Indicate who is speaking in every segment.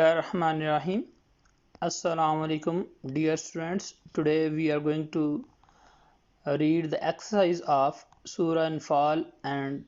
Speaker 1: Bismillahirrahmanirrahim. Assalamu alaikum, dear students. Today we are going to read the exercise of Surah Anfal and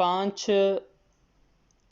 Speaker 1: 5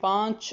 Speaker 1: 5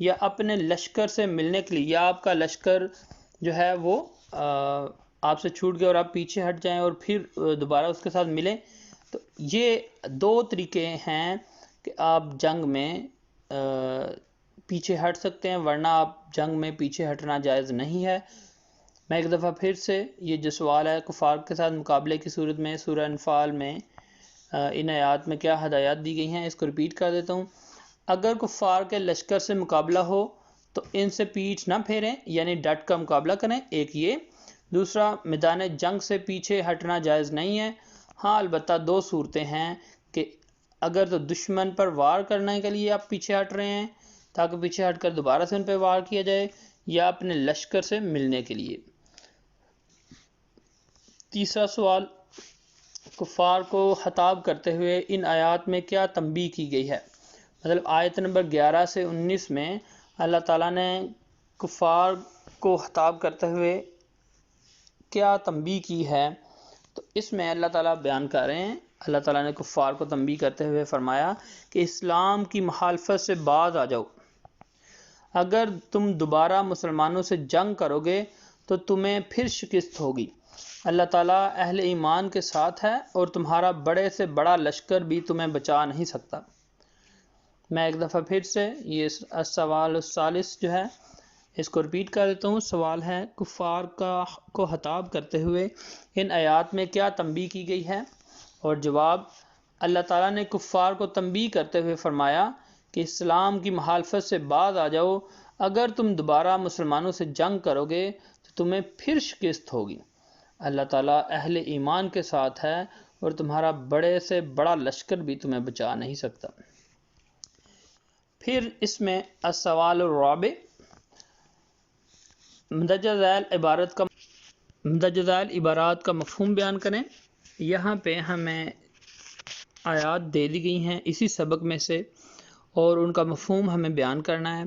Speaker 1: یا اپنے لشکر سے ملنے کے لیے، یا آپ کا لشکر جو ہے وہ آپ سے چھوٹ گیا اور آپ پیچھے ہٹ جائیں اور پھر دوبارہ اس کے ساتھ ملیں، تو یہ دو طریقے ہیں کہ آپ جنگ میں پیچھے ہٹ سکتے ہیں، ورنہ آپ جنگ میں پیچھے ہٹنا جائز نہیں ہے۔ میں ایک دفعہ پھر سے یہ جو سوال ہے کفار کے ساتھ مقابلے کی صورت میں سورہ انفال میں ان آیات میں کیا ہدایات دی گئی ہیں، اس کو ریپیٹ کر دیتا ہوں۔ اگر کفار کے لشکر سے مقابلہ ہو تو ان سے پیٹھ نہ پھیریں، یعنی ڈٹ کا مقابلہ کریں، ایک یہ۔ دوسرا، میدان جنگ سے پیچھے ہٹنا جائز نہیں ہے، ہاں البتہ دو صورتیں ہیں کہ اگر تو دشمن پر وار کرنے کے لیے آپ پیچھے ہٹ رہے ہیں تاکہ پیچھے ہٹ کر دوبارہ سے ان پہ وار کیا جائے، یا اپنے لشکر سے ملنے کے لیے۔ تیسرا سوال، کفار کو خطاب کرتے ہوئے ان آیات میں کیا تنبیہ کی گئی ہے؟ مطلب آیت نمبر 11 سے 19 میں اللہ تعالیٰ نے کفار کو خطاب کرتے ہوئے کیا تنبیہ کی ہے، تو اس میں اللہ تعالیٰ بیان کر رہے ہیں، اللہ تعالیٰ نے کفار کو تنبیہ کرتے ہوئے فرمایا کہ اسلام کی مخالفت سے باز آ جاؤ، اگر تم دوبارہ مسلمانوں سے جنگ کرو گے تو تمہیں پھر شکست ہوگی، اللہ تعالیٰ اہل ایمان کے ساتھ ہے اور تمہارا بڑے سے بڑا لشکر بھی تمہیں بچا نہیں سکتا۔ میں ایک دفعہ پھر سے یہ سوال الثالث جو ہے اس کو ریپیٹ کر دیتا ہوں۔ سوال ہے کفار کو خطاب کرتے ہوئے ان آیات میں کیا تنبیہ کی گئی ہے، اور جواب، اللہ تعالیٰ نے کفار کو تنبیہ کرتے ہوئے فرمایا کہ اسلام کی مخالفت سے باز آ جاؤ، اگر تم دوبارہ مسلمانوں سے جنگ کرو گے تو تمہیں پھر شکست ہوگی، اللہ تعالیٰ اہل ایمان کے ساتھ ہے اور تمہارا بڑے سے بڑا لشکر بھی تمہیں بچا نہیں سکتا۔ پھر اس میں السوال الرابع، مندرجہ ذیل عبارات کا مفہوم بیان کریں۔ یہاں پہ ہمیں آیات دے دی گئی ہیں اسی سبق میں سے اور ان کا مفہوم ہمیں بیان کرنا ہے۔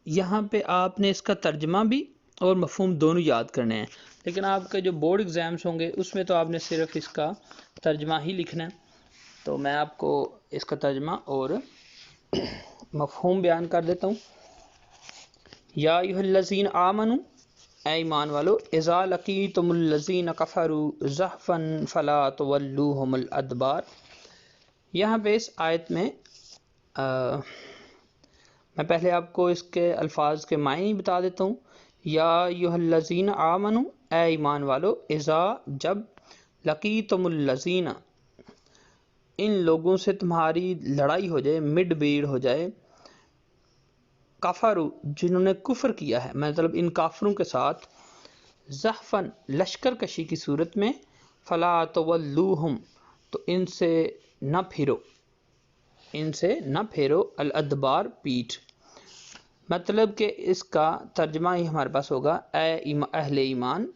Speaker 1: یہاں پہ آپ نے اس کا ترجمہ بھی اور مفہوم دونوں یاد کرنے ہیں، لیکن آپ کے جو بورڈ ایگزامز ہوں گے اس میں تو آپ نے صرف اس کا ترجمہ ہی لکھنا ہے، تو میں آپ کو اس کا ترجمہ اور مفہوم بیان کر دیتا ہوں۔ یا ایھا الذین آمنوا، اے ایمان والو، اذا لقیتم الذین کفروا زحفا فلا تولوہم الادبار۔ یہاں پہ اس آیت میں میں پہلے آپ کو اس کے الفاظ کے معنی بتا دیتا ہوں۔ یا ایھا الذین آمنوا، اے ایمان والو، اذا جب، لقیتم الذین ان لوگوں سے تمہاری لڑائی ہو جائے، مڈ بیڑ ہو جائے، کفروا جنہوں نے کفر کیا ہے، مطلب ان کافروں کے ساتھ، زحفاً لشکر کشی کی صورت میں، فلا تولوہم تو ان سے نہ پھیرو، الادبار پیٹھ۔ مطلب کہ اس کا ترجمہ ہی ہمارے پاس ہوگا، اے اہل ایمان،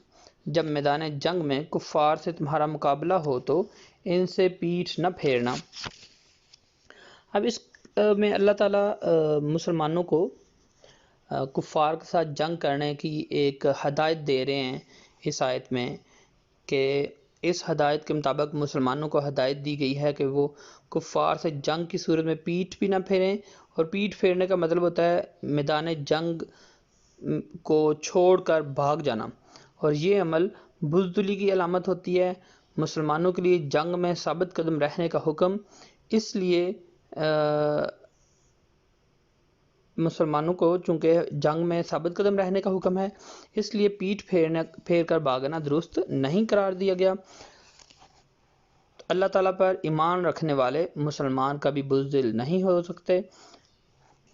Speaker 1: جب میدان جنگ میں کفار سے تمہارا مقابلہ ہو تو ان سے پیٹھ نہ پھیرنا۔ اب اس میں اللہ تعالیٰ مسلمانوں کو کفار کے ساتھ جنگ کرنے کی ایک ہدایت دے رہے ہیں اس آیت میں، کہ اس ہدایت کے مطابق مسلمانوں کو ہدایت دی گئی ہے کہ وہ کفار سے جنگ کی صورت میں پیٹھ بھی نہ پھیریں، اور پیٹھ پھیرنے کا مطلب ہوتا ہے میدان جنگ کو چھوڑ کر بھاگ جانا، اور یہ عمل بزدلی کی علامت ہوتی ہے۔ مسلمانوں کے لیے جنگ میں ثابت قدم رہنے کا حکم، اس لیے مسلمانوں کو چونکہ جنگ میں ثابت قدم رہنے کا حکم ہے، اس لیے پیٹھ پھیر کر بھاگنا درست نہیں قرار دیا گیا۔ اللہ تعالیٰ پر ایمان رکھنے والے مسلمان کبھی بزدل نہیں ہو سکتے،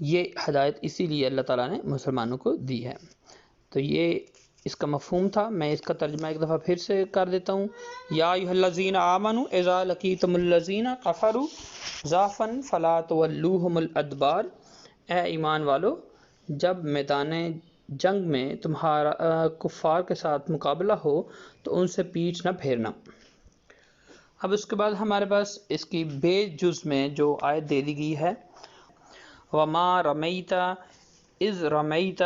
Speaker 1: یہ ہدایت اسی لیے اللہ تعالیٰ نے مسلمانوں کو دی ہے۔ تو یہ اس کا مفہوم تھا، میں اس کا ترجمہ ایک دفعہ پھر سے کر دیتا ہوں۔ یا ایھا الذین آمنوا اذا لقیتم الذین کفروا زحفا فلا تولوہم الادبار۔ اے ایمان والو، جب میدان جنگ میں تمہارا کفار کے ساتھ مقابلہ ہو تو ان سے پیٹھ نہ پھیرنا۔ اب اس کے بعد ہمارے پاس اس کی بے جز میں جو آیت دے دی گئی ہے، وما رمیت اذ رمیت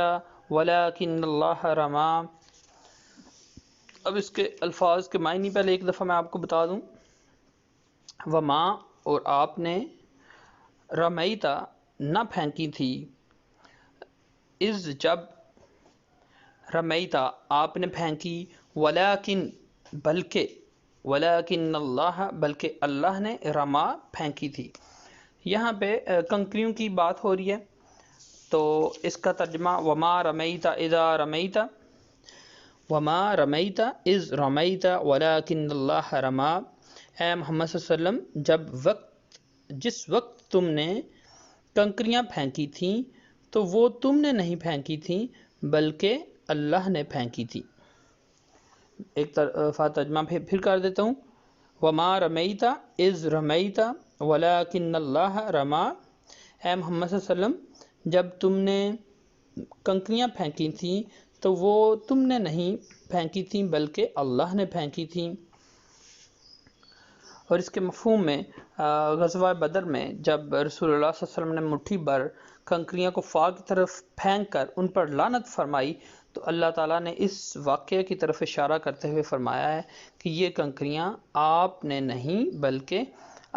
Speaker 1: ولکن اللہ رما۔ اب اس کے الفاظ کے معنی پہلے ایک دفعہ میں آپ کو بتا دوں۔ وما اور آپ نے، رمیت نہ پھینکی تھی، از جب، رمیتا آپ نے پھینکی، ولیکن بلکہ، ولیکن اللہ بلکہ اللہ نے، رما پھینکی تھی۔ یہاں پہ کنکریوں کی بات ہو رہی ہے، تو اس کا ترجمہ وما رمیتا اذا رمیتا، وما رمیتا اذ رمیتا ولیکن اللہ رما، اے محمد صلی اللہ علیہ وسلم جس وقت تم نے کنکریاں پھینکی تھیں تو وہ تم نے نہیں پھینکی تھیں بلکہ اللہ نے پھینکی تھی۔ ایک طرفہ ترجمہ پھر کر دیتا ہوں، وما رمیتا اذ رمیتا ولیکن اللہ رما، اے محمد صلی اللہ علیہ وسلم جب تم نے کنکریاں پھینکی تھیں تو وہ تم نے نہیں پھینکی تھیں بلکہ اللہ نے پھینکی تھیں۔ اور اس کے مفہوم میں غزوہ بدر میں جب رسول اللہ صلی اللہ علیہ وسلم نے مٹھی بھر کنکریاں کفار کی طرف پھینک کر ان پر لعنت فرمائی تو اللہ تعالیٰ نے اس واقعے کی طرف اشارہ کرتے ہوئے فرمایا ہے کہ یہ کنکریاں آپ نے نہیں بلکہ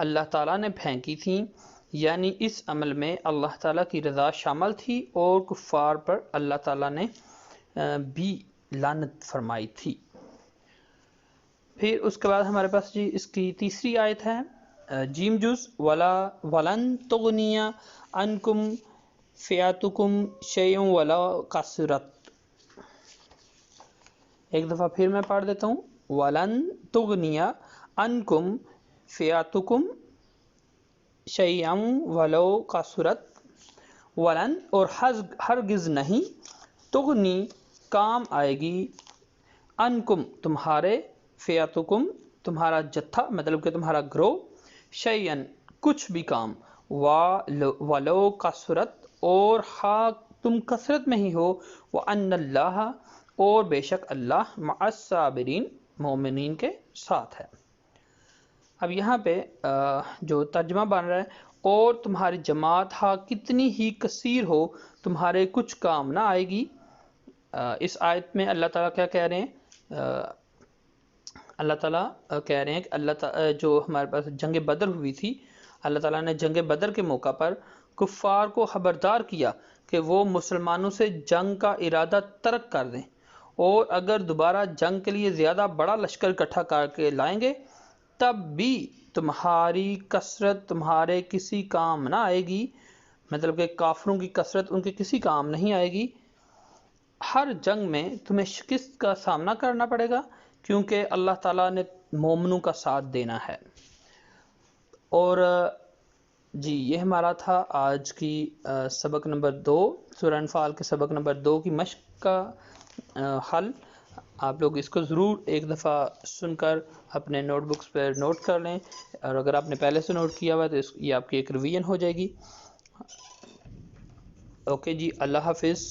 Speaker 1: اللہ تعالیٰ نے پھینکی تھیں، یعنی اس عمل میں اللہ تعالیٰ کی رضا شامل تھی اور کفار پر اللہ تعالیٰ نے بھی لعنت فرمائی تھی۔ پھر اس کے بعد ہمارے پاس جی اس کی تیسری آیت ہے، جیم جز ولن تغنی عنکم فیاتکم شیئا ولو کثرت۔ ایک دفعہ پھر میں پڑھ دیتا ہوں، ولن تغنی عنکم فیاتکم شیئا ولو کثرت، ولن اور ہرگز نہیں، تغنی کام آئے گی، عنکم تمہارے، فیاتکم تمہارا جتھا مطلب کہ تمہارا گروہ، شیئن کچھ بھی کام، ولو کثرت اور تم کثرت میں ہی ہو، وان اللہ اور بے شک اللہ مع الصابرین مومنین کے ساتھ ہے۔ اب یہاں پہ جو ترجمہ بن رہا ہے، اور تمہاری جماعت کتنی ہی کثیر ہو تمہارے کچھ کام نہ آئے گی۔ اس آیت میں اللہ تعالیٰ کیا کہہ رہے ہیں؟ اللہ تعالیٰ کہہ رہے ہیں کہ اللہ تعالیٰ جو ہمارے پاس جنگ بدر ہوئی تھی، اللہ تعالیٰ نے جنگ بدر کے موقع پر کفار کو خبردار کیا کہ وہ مسلمانوں سے جنگ کا ارادہ ترک کر دیں، اور اگر دوبارہ جنگ کے لیے زیادہ بڑا لشکر اکٹھا کر کے لائیں گے تب بھی تمہاری کثرت تمہارے کسی کام نہ آئے گی، مطلب کہ کافروں کی کثرت ان کے کسی کام نہیں آئے گی۔ ہر جنگ میں تمہیں شکست کا سامنا کرنا پڑے گا کیونکہ اللہ تعالیٰ نے مومنوں کا ساتھ دینا ہے۔ اور جی یہ ہمارا تھا آج کی سبق نمبر 2، سورہ انفال کے سبق نمبر 2 کی مشق کا حل۔ آپ لوگ اس کو ضرور ایک دفعہ سن کر اپنے نوٹ بکس پر نوٹ کر لیں، اور اگر آپ نے پہلے سے نوٹ کیا ہوا ہے تو یہ آپ کی ایک ریویژن ہو جائے گی۔ اوکے جی، اللہ حافظ۔